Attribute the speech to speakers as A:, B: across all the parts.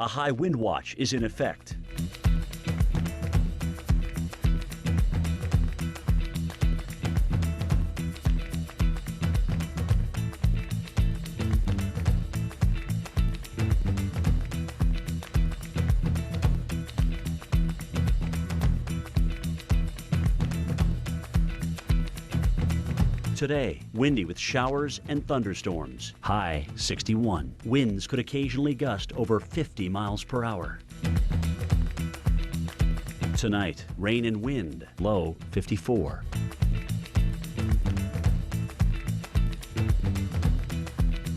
A: A high wind watch is in effect. Today, windy with showers and thunderstorms. High 61. Winds could occasionally gust over 50 miles per hour. Tonight, rain and wind. Low 54.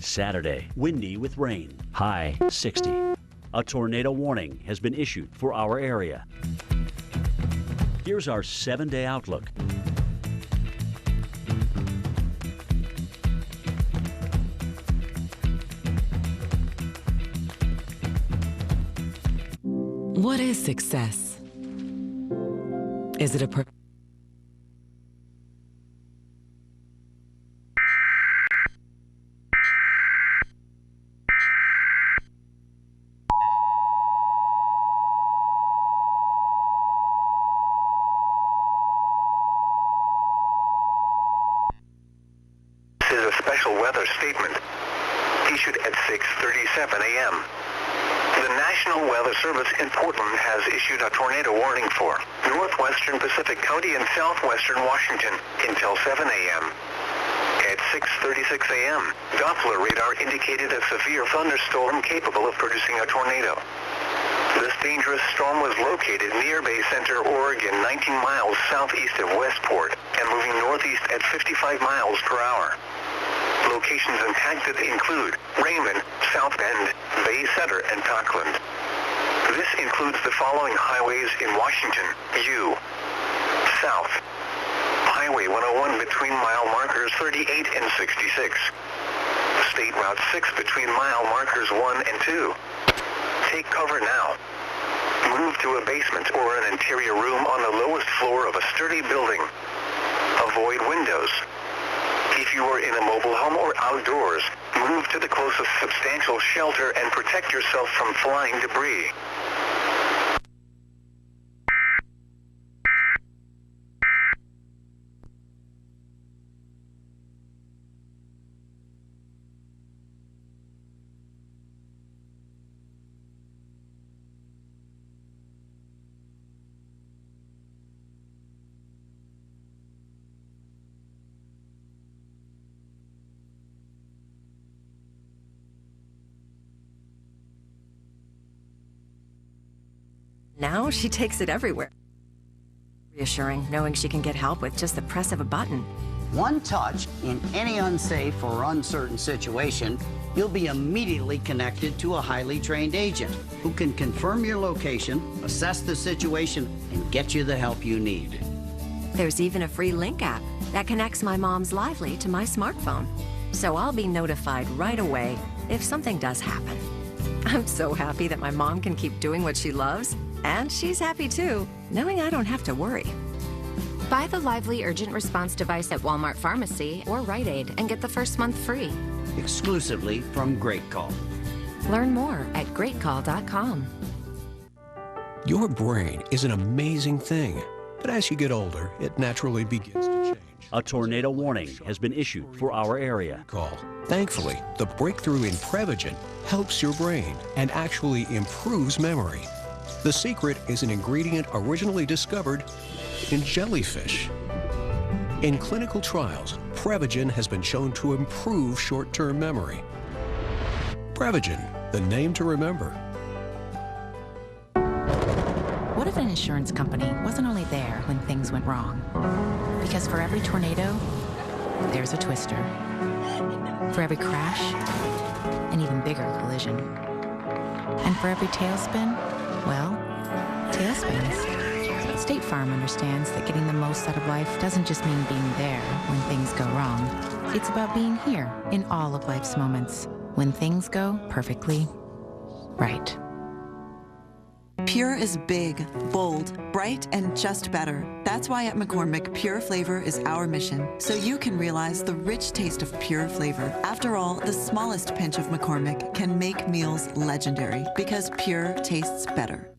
A: Saturday, windy with rain. High 60. A tornado warning has been issued for our area. Here's our 7-day outlook.
B: What is success? Is it a
C: This is a special weather statement issued at 6:37 a.m. The National Weather Service in Portland has issued a tornado warning for northwestern Pacific County and southwestern Washington until 7 a.m. At 6:36 a.m., Doppler radar indicated a severe thunderstorm capable of producing a tornado. This dangerous storm was located near Bay Center, Oregon, 19 miles southeast of Westport, and moving northeast at 55 miles per hour. Locations impacted include Raymond, South Bend, Bay Center, and Parkland. This includes the following highways in Washington: U. South. Highway 101 between mile markers 38 and 66. State Route 6 between mile markers 1 and 2. Take cover now. Move to a basement or an interior room on the lowest floor of a sturdy building. Avoid windows. If you are in a mobile home or outdoors, move to the closest substantial shelter and protect yourself from flying debris.
D: Now she takes it everywhere. Reassuring, knowing she can get help with just the press of a button.
E: One touch in any unsafe or uncertain situation, you'll be immediately connected to a highly trained agent who can confirm your location, assess the situation, and get you the help you need.
D: There's even a free Link app that connects my mom's Lively to my smartphone. So I'll be notified right away if something does happen. I'm so happy that my mom can keep doing what she loves. And she's happy too, knowing I don't have to worry.
F: Buy the Lively Urgent Response device at Walmart Pharmacy or Rite Aid and get the first month free.
E: Exclusively from Great Call.
F: Learn more at greatcall.com.
G: Your brain is an amazing thing, but as you get older, it naturally begins to change.
A: A tornado warning has been issued for our area.
G: Thankfully, the breakthrough in Prevagen helps your brain and actually improves memory. The secret is an ingredient originally discovered in jellyfish. In clinical trials, Prevagen has been shown to improve short-term memory. Prevagen, the name to remember.
H: What if an insurance company wasn't only there when things went wrong? Because for every tornado, there's a twister. For every crash, an even bigger collision. And for every tailspin, well, tailspins. State Farm understands that getting the most out of life doesn't just mean being there when things go wrong. It's about being here in all of life's moments when things go perfectly right.
I: Pure is big, bold, bright, and just better. That's why at McCormick, Pure Flavor is our mission, so you can realize the rich taste of pure flavor. After all, the smallest pinch of McCormick can make meals legendary, because Pure tastes better.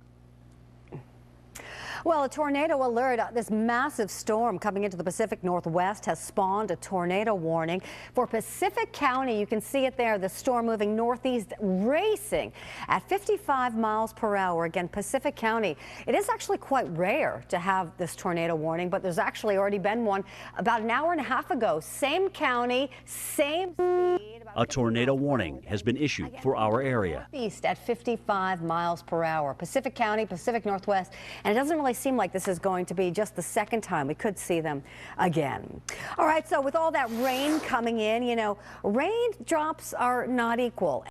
J: Well, a tornado alert. This massive storm coming into the Pacific Northwest has spawned a tornado warning for Pacific County. You can see it there, the storm moving northeast, racing at 55 miles per hour. Again, Pacific County. It is actually quite rare to have this tornado warning, but there's actually already been one about an hour and a half ago. Same county, same speed.
A: A tornado warning has been issued for our area.
J: Northeast at 55 miles per hour. Pacific County, Pacific Northwest, and it doesn't really seem like this is going to be just the second time. We could see them again. All right, so with all that rain coming in, you know, raindrops are not equal.